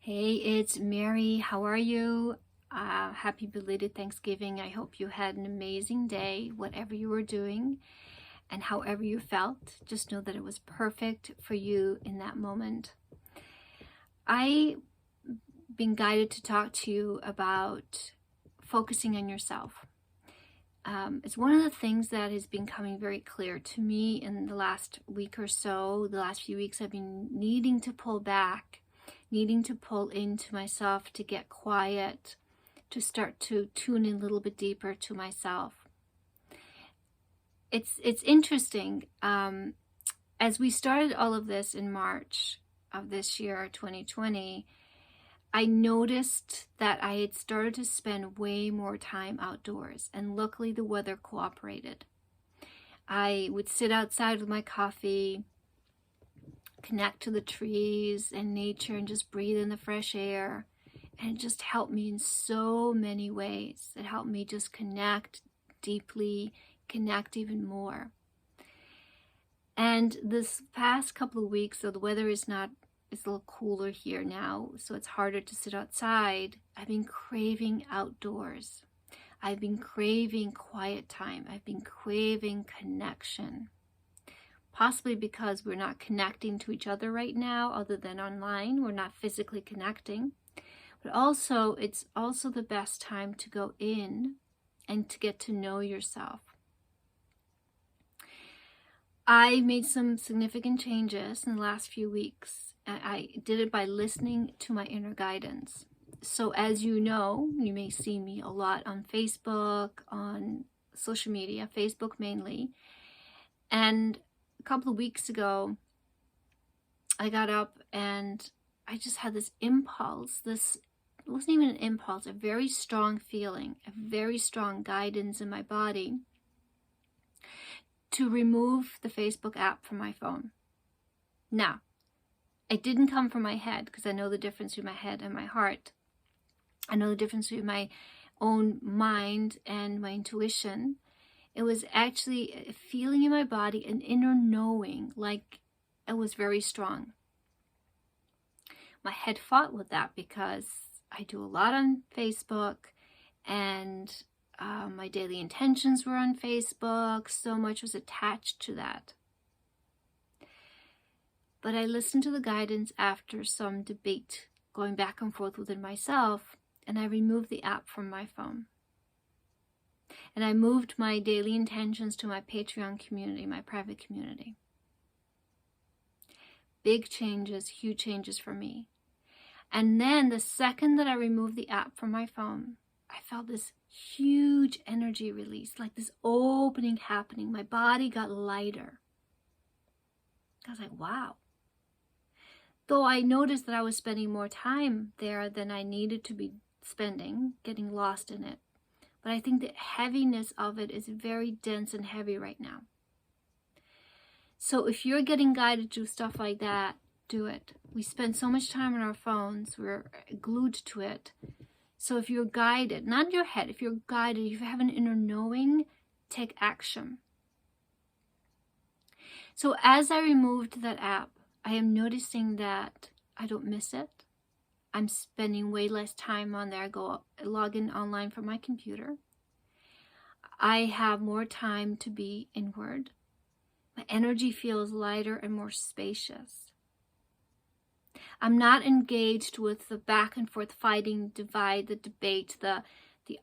Hey, it's Mary. How are you? Happy belated Thanksgiving. I hope you had an amazing day, whatever you were doing and however you felt. Just know that it was perfect for you in that moment. I've been guided to talk to you about focusing on yourself. It's one of the things that has been coming very clear to me in the last week or so. The last few weeks I've been needing to pull back, needing to pull into myself, to get quiet, to start to tune in a little bit deeper to myself. It's interesting. As we started all of this in March of this year, 2020, I noticed that I had started to spend way more time outdoors, and luckily the weather cooperated. I would sit outside with my coffee, connect to the trees and nature, and just breathe in the fresh air. And it just helped me in so many ways. It helped me just connect deeply, connect even more. And this past couple of weeks, so the weather it's a little cooler here now, so it's harder to sit outside. I've been craving outdoors. I've been craving quiet time. I've been craving connection. Possibly because we're not connecting to each other right now, other than online. We're not physically connecting. But also, it's also the best time to go in and to get to know yourself. I made some significant changes in the last few weeks. I did it by listening to my inner guidance. So as you know, you may see me a lot on Facebook, on social media, Facebook mainly. And a couple of weeks ago, I got up and I just had this impulse. It wasn't even an impulse, a very strong feeling, a very strong guidance in my body to remove the Facebook app from my phone. Now, it didn't come from my head, because I know the difference between my head and my heart. I know the difference between my own mind and my intuition. It was actually a feeling in my body, an inner knowing, like it was very strong. My head fought with that because I do a lot on Facebook, and my daily intentions were on Facebook. So much was attached to that. But I listened to the guidance after some debate going back and forth within myself, and I removed the app from my phone. And I moved my daily intentions to my Patreon community, my private community. Big changes, huge changes for me. And then the second that I removed the app from my phone, I felt this huge energy release, like this opening happening. My body got lighter. I was like, wow. Though I noticed that I was spending more time there than I needed to be spending, getting lost in it. But I think the heaviness of it is very dense and heavy right now. So if you're getting guided to stuff like that, do it. We spend so much time on our phones, we're glued to it. So if you're guided, not in your head, if you're guided, if you have an inner knowing, take action. So as I removed that app, I am noticing that I don't miss it. I'm spending way less time on there. I go log in online from my computer. I have more time to be inward. My energy feels lighter and more spacious. I'm not engaged with the back and forth fighting, divide, the debate, the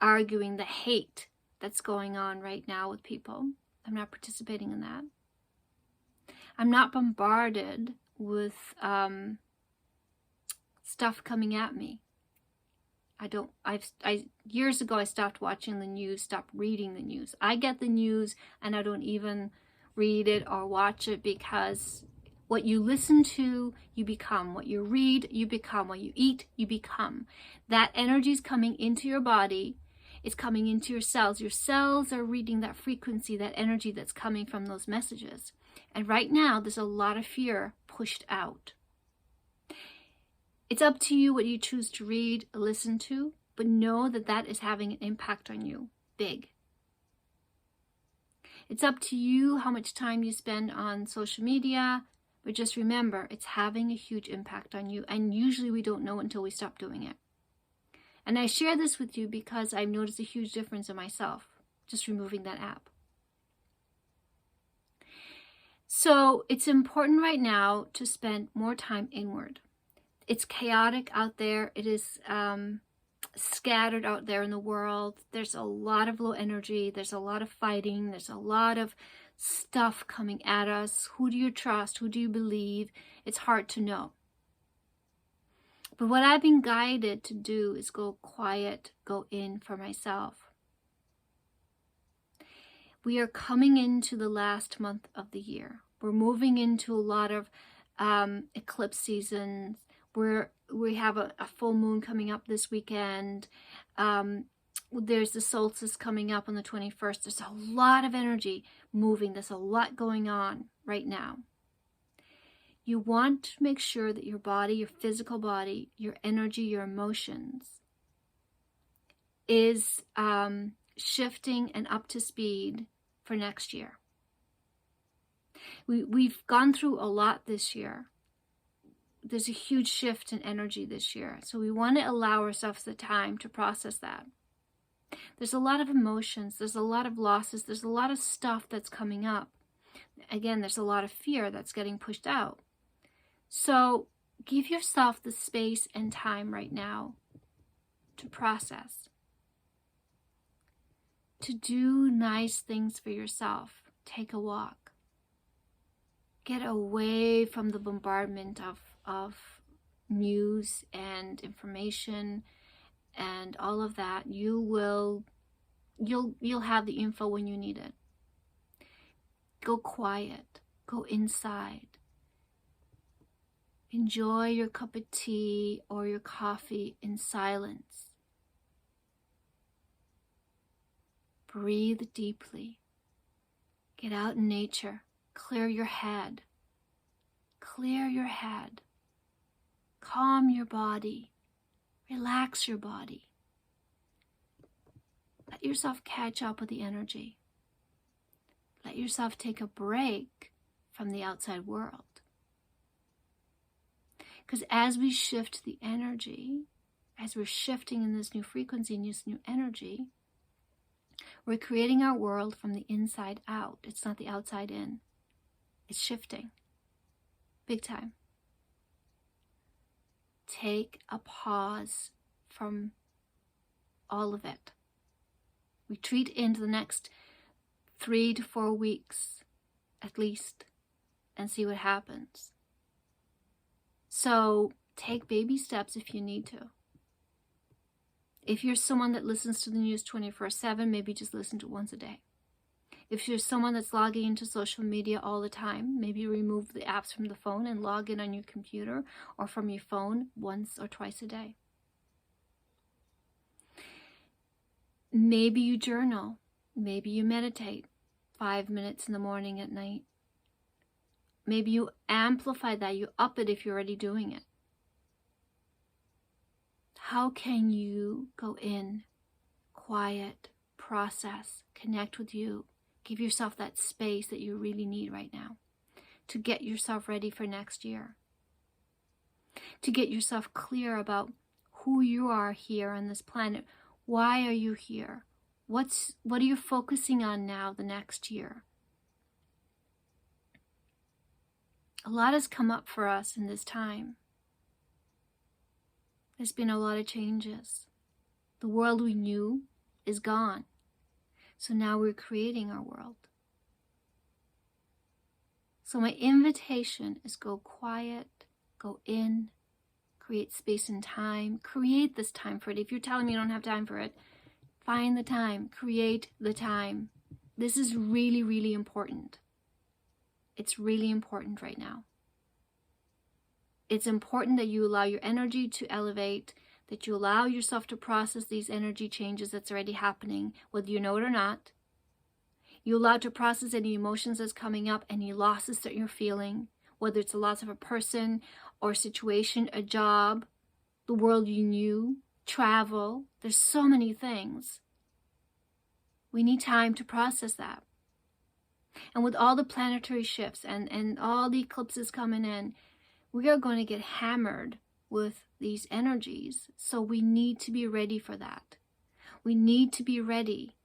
arguing, the hate that's going on right now with people. I'm not participating in that. I'm not bombarded with stuff coming at me. Years ago I stopped watching the news, stopped reading the news. I get the news and I don't even read it or watch it, because what you listen to, you become. What you read, you become. What you eat, you become. That energy is coming into your body. It's coming into your cells. Your cells are reading that frequency, that energy that's coming from those messages. And right now, there's a lot of fear pushed out. It's up to you what you choose to read, listen to, but know that that is having an impact on you, big. It's up to you how much time you spend on social media, But just remember, it's having a huge impact on you. And usually we don't know until we stop doing it. And I share this with you because I've noticed a huge difference in myself, just removing that app. So it's important right now to spend more time inward. It's chaotic out there. It is scattered out there in the world. There's a lot of low energy. There's a lot of fighting. There's a lot of stuff coming at us. Who do you trust? Who do you believe? It's hard to know. But what I've been guided to do is go quiet, go in for myself. We are coming into the last month of the year. We're moving into a lot of eclipse seasons. We have a full moon coming up this weekend. There's the solstice coming up on the 21st. There's a lot of energy moving. There's a lot going on right now. You want to make sure that your body, your physical body, your energy, your emotions is shifting and up to speed for next year. We've gone through a lot this year. There's a huge shift in energy this year. So we want to allow ourselves the time to process that. There's a lot of emotions. There's a lot of losses. There's a lot of stuff that's coming up. Again, there's a lot of fear that's getting pushed out. So give yourself the space and time right now to process. To do nice things for yourself. Take a walk. Get away from the bombardment of news and information and all of that. You'll have the info when you need it. Go quiet. Go inside. Enjoy your cup of tea or your coffee in silence. Breathe deeply. Get out in nature. Clear your head. Clear your head. Calm your body. Relax your body. Let yourself catch up with the energy. Let yourself take a break from the outside world. Because as we shift the energy, as we're shifting in this new frequency and this new energy, we're creating our world from the inside out. It's not the outside in. It's shifting. Big time. Take a pause from all of it. Retreat into the next 3 to 4 weeks at least and see what happens. So take baby steps if you need to. If you're someone that listens to the news 24/7, maybe just listen to it once a day. If you're someone that's logging into social media all the time, maybe remove the apps from the phone and log in on your computer or from your phone once or twice a day. Maybe you journal. Maybe you meditate 5 minutes in the morning, at night. Maybe you amplify that, you up it if you're already doing it. How can you go in, quiet, process, connect with you, give yourself that space that you really need right now to get yourself ready for next year, to get yourself clear about who you are here on this planet. Why are you here? What are you focusing on now the next year? A lot has come up for us in this time. There's been a lot of changes. The world we knew is gone. So now we're creating our world. So my invitation is go quiet, go in, create space and time. Create this time for it. If you're telling me you don't have time for it, find the time. Create the time. This is really, really important. It's really important right now. It's important that you allow your energy to elevate, that you allow yourself to process these energy changes that's already happening, whether you know it or not. You allow to process any emotions that's coming up, any losses that you're feeling, whether it's a loss of a person or situation, a job, the world you knew, travel. There's so many things. We need time to process that. And with all the planetary shifts and all the eclipses coming in, we are going to get hammered with these energies. So we need to be ready for that. We need to be ready.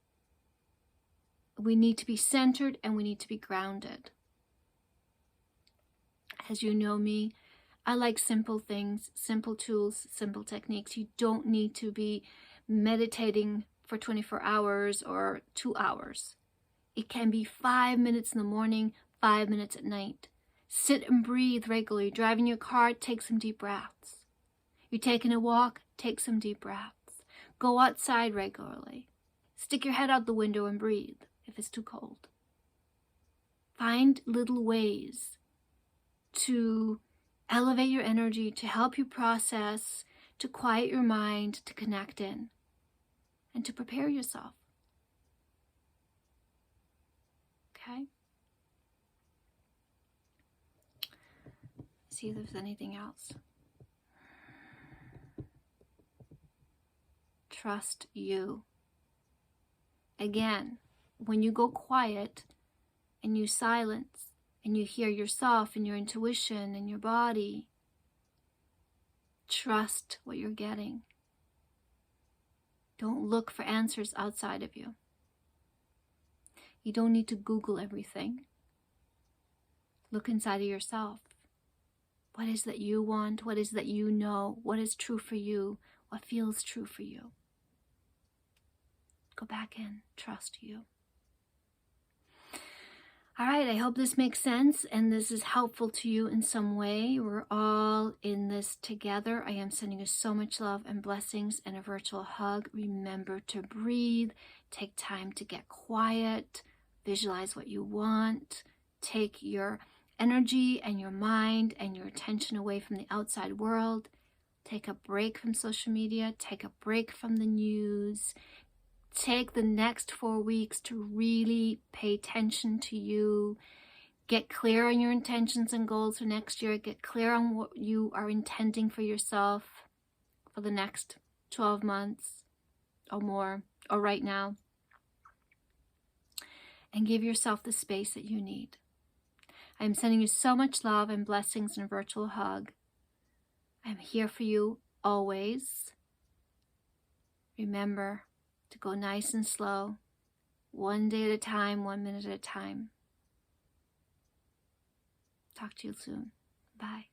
We need to be centered and we need to be grounded. As you know me, I like simple things, simple tools, simple techniques. You don't need to be meditating for 24 hours or 2 hours. It can be 5 minutes in the morning, 5 minutes at night. Sit and breathe regularly. Driving your car, take some deep breaths. You're taking a walk, take some deep breaths. Go outside regularly. Stick your head out the window and breathe if it's too cold. Find little ways to elevate your energy, to help you process, to quiet your mind, to connect in, and to prepare yourself. Okay? See if there's anything else. Trust you. Again, when you go quiet and you silence and you hear yourself and your intuition and your body, trust what you're getting. Don't look for answers outside of you. You don't need to Google everything. Look inside of yourself. What is that you want? What is that you know? What is true for you? What feels true for you? Go back in. Trust you. All right, I hope this makes sense and this is helpful to you in some way. We're all in this together. I am sending you so much love and blessings and a virtual hug. Remember to breathe. Take time to get quiet. Visualize what you want. Take your energy and your mind and your attention away from the outside world. Take a break from social media. Take a break from the news. Take the next 4 weeks to really pay attention to you. Get clear on your intentions and goals for next year. Get clear on what you are intending for yourself for the next 12 months or more, or right now. And give yourself the space that you need. I am sending you so much love and blessings and a virtual hug. I am here for you always. Remember to go nice and slow, 1 day at a time, 1 minute at a time. Talk to you soon. Bye.